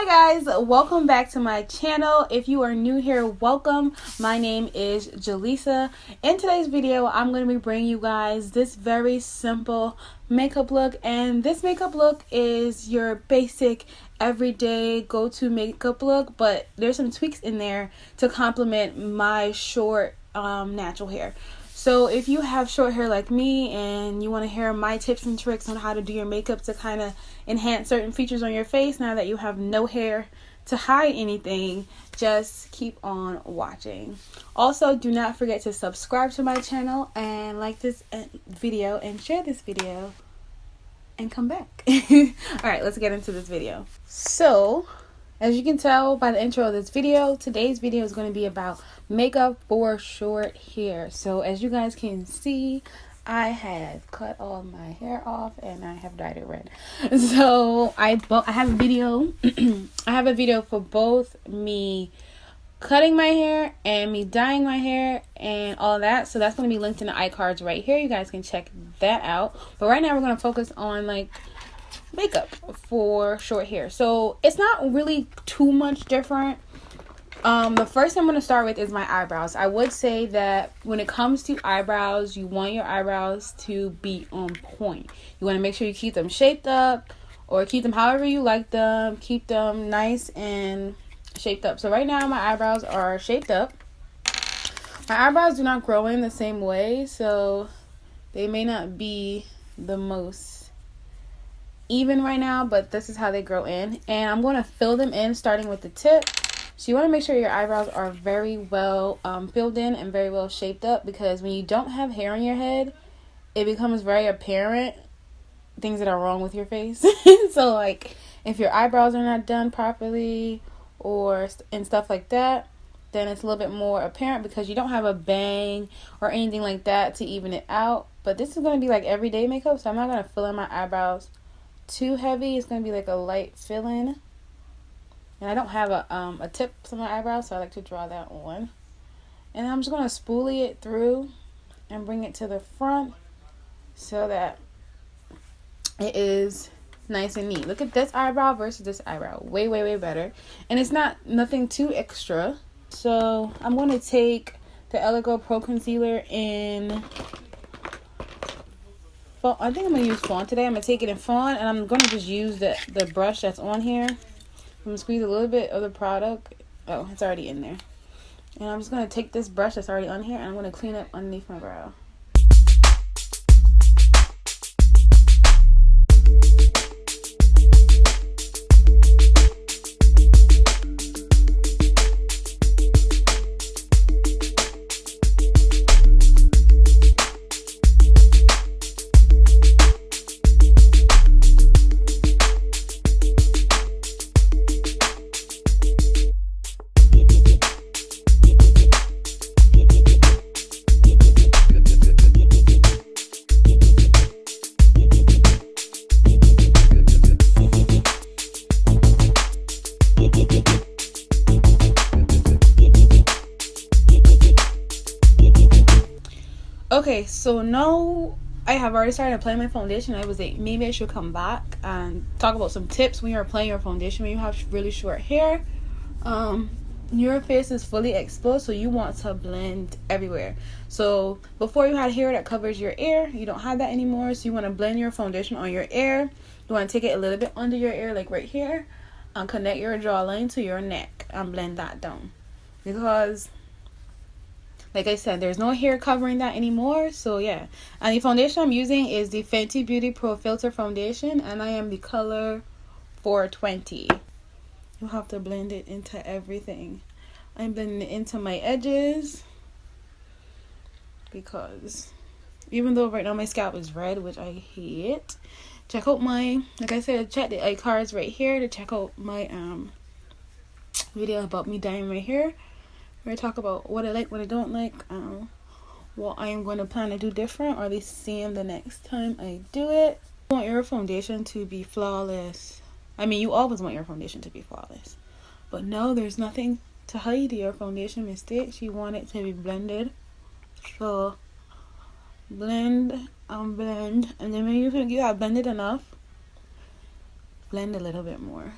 Guys, welcome back to my channel. If you are new here, welcome. My name is Jaleesa. In today's video, I'm going to be bringing you guys this very simple makeup look, and this makeup look is your basic everyday go-to makeup look, but there's some tweaks in there to complement my short natural hair. So if you have short hair like me and you want to hear my tips and tricks on how to do your makeup to kind of enhance certain features on your face now that you have no hair to hide anything, just keep on watching. Also, do not forget to subscribe to my channel and like this video and share this video and come back. Alright, let's get into this video. So, as you can tell by the intro of this video, today's video is going to be about makeup for short hair. So as you guys can see, I have cut all my hair off and I have dyed it red. So I have a video I have a video for both me cutting my hair and me dyeing my hair and all that. So that's going to be linked in the iCards right here. You guys can check that out. But right now we're going to focus on like makeup for short hair. So it's not really too much different. The first thing I'm going to start with is my eyebrows. I would say that when it comes to eyebrows, you want your eyebrows to be on point. You want to make sure you keep them shaped up or keep them however you like them. Keep them nice and shaped up. So right now my eyebrows are shaped up. My eyebrows do not grow in the same way, so they may not be the most even right now, but this is how they grow in, and I'm going to fill them in starting with the tip. So you want to make sure your eyebrows are very well filled in and very well shaped up, because when you don't have hair on your head, it becomes very apparent things that are wrong with your face. So like if your eyebrows are not done properly and stuff like that, then it's a little bit more apparent because you don't have a bang or anything like that to even it out. But this is going to be like everyday makeup, so I'm not going to fill in my eyebrows too heavy. It's going to be like a light fill-in. And I don't have a tip on my eyebrows, so I like to draw that on. And I'm just going to spoolie it through and bring it to the front so that it is nice and neat. Look at this eyebrow versus this eyebrow. Way, way, way better. And it's nothing too extra. So I'm going to take the Elegoo Pro Concealer in... I think I'm going to use Fawn today. I'm going to take it in Fawn, and I'm going to just use the brush that's on here. I'm going to squeeze a little bit of the product. Oh, it's already in there. And I'm just going to take this brush that's already on here, and I'm going to clean up underneath my brow. Okay, so now I have already started applying my foundation. I was like, maybe I should come back and talk about some tips when you're applying your foundation when you have really short hair. Your face is fully exposed, so you want to blend everywhere. So before you had hair that covers your ear, you don't have that anymore, so you want to blend your foundation on your ear. You want to take it a little bit under your ear, like right here, and connect your jawline to your neck and blend that down, because like I said, there's no hair covering that anymore. So yeah, and the foundation I'm using is the Fenty Beauty Pro Filter Foundation, and I am the color 420. You have to blend it into everything. I'm blending it into my edges because even though right now my scalp is red, which I hate. Check out my, like I said, check the iCards right here to check out my video about me dyeing my hair, where I talk about what I like, what I don't like, what I am going to plan to do different, or at least same the next time I do it. You want your foundation to be flawless. I mean, you always want your foundation to be flawless, but no, there's nothing to hide your foundation mistakes. You want it to be blended. So blend and blend, and then when you think you have blended enough, blend a little bit more.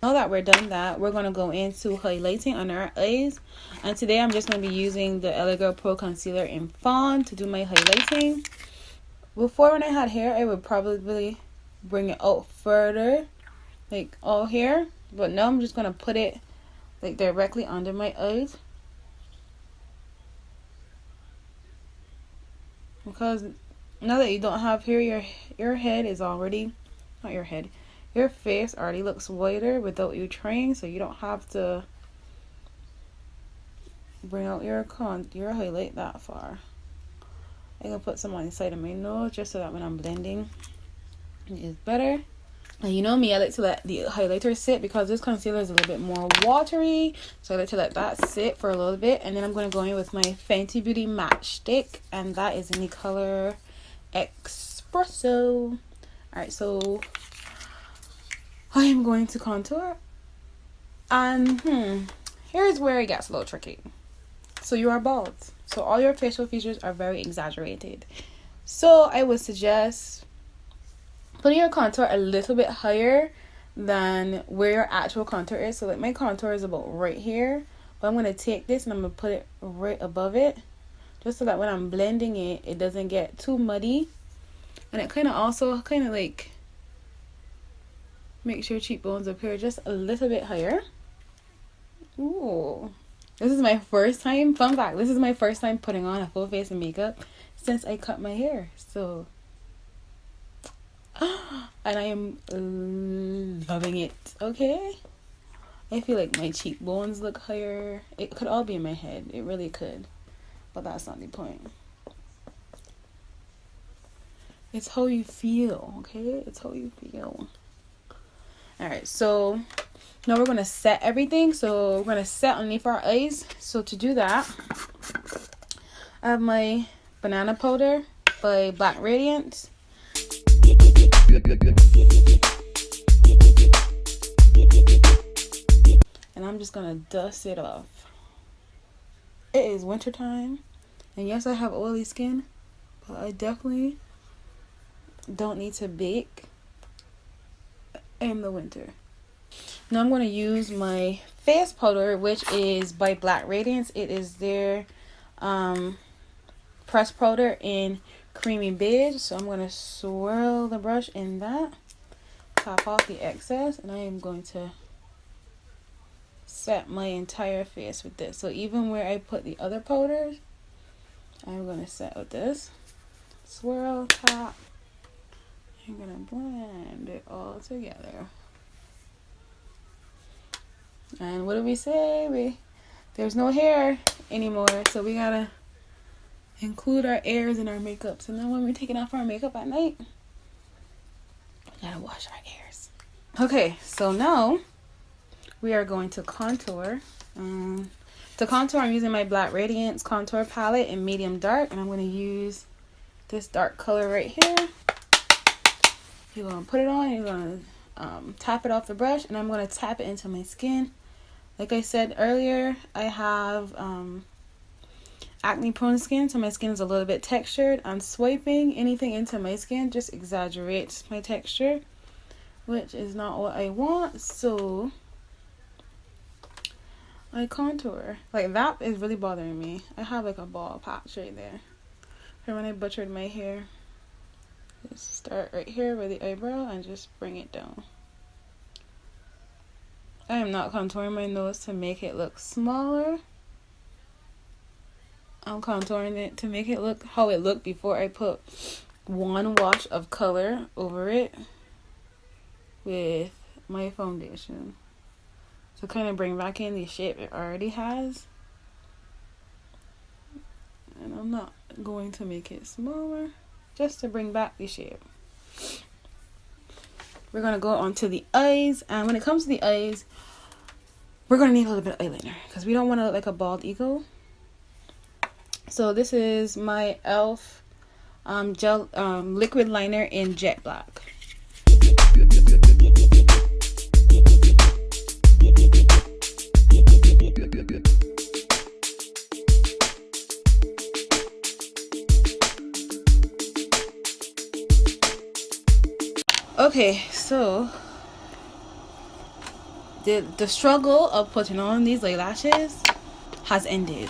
Now that we're done that, we're going to go into highlighting under our eyes, and today I'm just going to be using the LA Girl Pro Concealer in Fawn to do my highlighting. Before, when I had hair, I would probably bring it out further, like all here, but now I'm just going to put it like directly under my eyes, because now that you don't have hair, your head is already, not your head, your face already looks whiter without you trying, so you don't have to bring out your highlight that far. I'm gonna put some on the side of my nose just so that when I'm blending it is better. And you know me, I like to let the highlighter sit because this concealer is a little bit more watery, so I like to let that sit for a little bit, and then I'm going to go in with my Fenty Beauty Match Stick, and that is in the color Espresso. Alright, so I am going to contour, and here's where it gets a little tricky. So you are bald, so all your facial features are very exaggerated, so I would suggest putting your contour a little bit higher than where your actual contour is. So like my contour is about right here, but I'm going to take this and I'm going to put it right above it, just so that when I'm blending it, it doesn't get too muddy, and it kind of also like makes your cheekbones appear just a little bit higher. Ooh, this is my first time, fun fact, this is my first time putting on a full face of makeup since I cut my hair, so and I am loving it. Okay, I feel like my cheekbones look higher. It could all be in my head, it really could, but that's not the point. It's how you feel, okay? It's how you feel. Alright, so now we're gonna set everything. So we're gonna set underneath our eyes. So to do that, I have my banana powder by Black Radiance. And I'm just gonna dust it off. It is winter time, and yes, I have oily skin, but I definitely don't need to bake in the winter. Now I'm going to use my face powder, which is by Black Radiance. It is their pressed powder in creamy beige. So I'm going to swirl the brush in that, top off the excess, and I am going to set my entire face with this. So even where I put the other powders, I'm going to set with this. Swirl, top. I'm going to blend it all together. And what do we say? There's no hair anymore, so we gotta include our airs in our makeup. So now when we're taking off our makeup at night, we gotta wash our airs. Okay, so now we are going to contour. To contour, I'm using my Black Radiance contour palette in medium dark, and I'm going to use this dark color right here. You're going to put it on, you're going to tap it off the brush, and I'm going to tap it into my skin. Like I said earlier, I have acne prone skin, so my skin is a little bit textured, and swiping anything into my skin just exaggerates my texture, which is not what I want. So I contour. Like, that is really bothering me. I have like a bald patch right there from when I butchered my hair. Just start right here with the eyebrow and just bring it down. I am not contouring my nose to make it look smaller. I'm contouring it to make it look how it looked before I put one wash of color over it with my foundation. To kind of bring back in the shape it already has. And I'm not going to make it smaller, just to bring back the shape. We're going to go on to the eyes. And when it comes to the eyes, we're going to need a little bit of eyeliner, because we don't want to look like a bald eagle. So this is my e.l.f. Gel liquid liner in jet black. Okay, so the struggle of putting on these eyelashes has ended.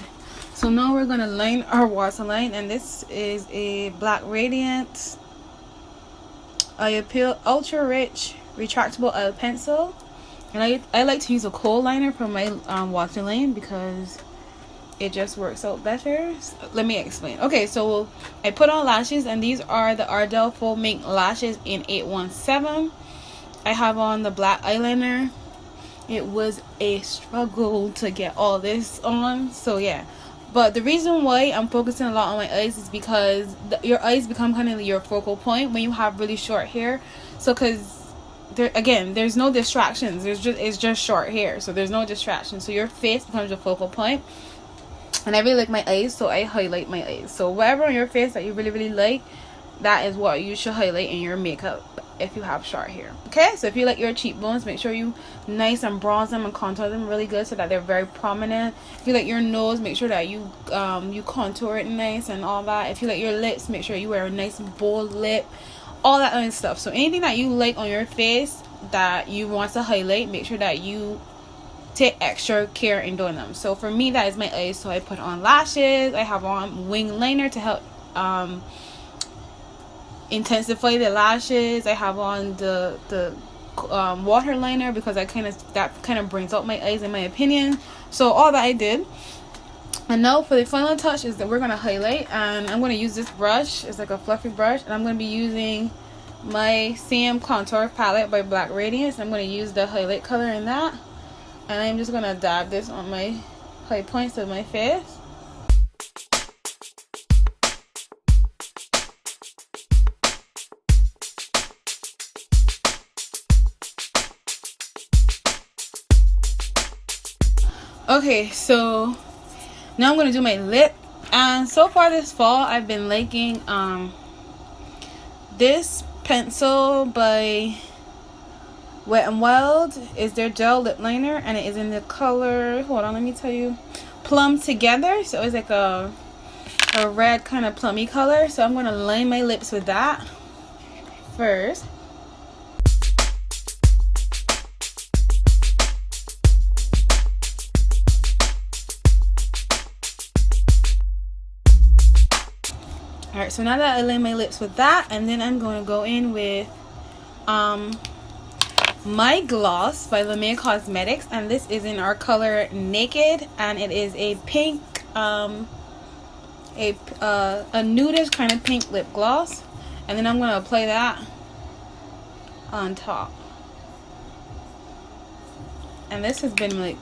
So now we're gonna line our waterline, and this is a Black Radiant Eye Appeal Ultra Rich Retractable Oil Pencil. And I like to use a kohl liner for my waterline because it just works out better. So let me explain. Okay, so I put on lashes, and these are the Ardell Full Mink lashes in 817. I have on the black eyeliner. It was a struggle to get all this on, so yeah. But the reason why I'm focusing a lot on my eyes is because your eyes become kind of your focal point when you have really short hair. So because there's no distractions. It's just short hair, so there's no distractions. So your face becomes your focal point. And I really like my eyes, so I highlight my eyes. So whatever on your face that you really, really like, that is what you should highlight in your makeup if you have short hair. Okay, so if you like your cheekbones, make sure you nice and bronze them and contour them really good so that they're very prominent. If you like your nose, make sure that you contour it nice and all that. If you like your lips, make sure you wear a nice bold lip, all that kind of stuff. So anything that you like on your face that you want to highlight, make sure that you take extra care in doing them. So for me, that is my eyes. So I put on lashes. I have on wing liner to help intensify the lashes. I have on the water liner because that kind of brings out my eyes in my opinion. So all that I did. And now for the final touch is that we're going to highlight, and I'm going to use this brush. It's like a fluffy brush, and I'm going to be using my same contour palette by Black Radiance. I'm going to use the highlight color in that, and I'm just going to dab this on my high points of my face. Okay, so now I'm going to do my lip. And so far this fall, I've been liking this pencil by Wet n Wild. Is their gel lip liner, and it is in the color, hold on, let me tell you, Plum Together. So it's like a red kind of plummy color. So I'm going to line my lips with that first. Alright, so now that I line my lips with that, and then I'm going to go in with my gloss by LeMay Cosmetics, and this is in our color Naked, and it is a pink, a nudish kind of pink lip gloss, and then I'm going to apply that on top. And this has been like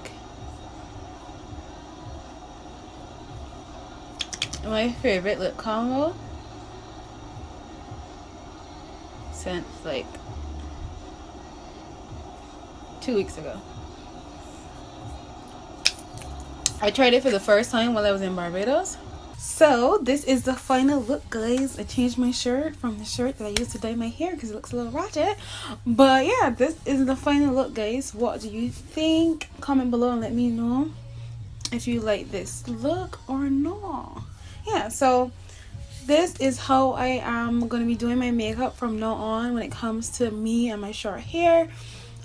my favorite lip combo since like 2 weeks ago. I tried it for the first time while I was in Barbados. So this is the final look, guys. I changed my shirt from the shirt that I used to dye my hair because it looks a little ratchet. But yeah, this is the final look, guys. What do you think? Comment below and let me know if you like this look or not. Yeah, so this is how I am going to be doing my makeup from now on when it comes to me and my short hair.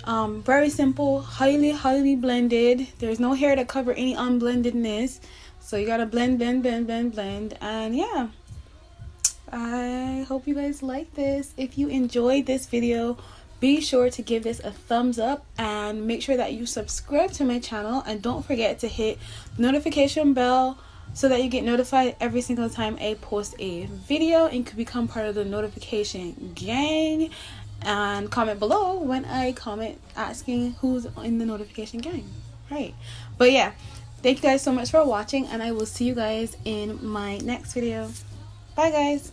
Very simple, highly blended. There's no hair to cover any unblendedness, so you gotta blend. And yeah, I hope you guys like this. If you enjoyed this video, be sure to give this a thumbs up and make sure that you subscribe to my channel, and don't forget to hit the notification bell so that you get notified every single time I post a video and could become part of the notification gang. And comment below when I comment asking who's in the notification gang, right? But yeah, Thank you guys so much for watching, and I will see you guys in my next video. Bye guys.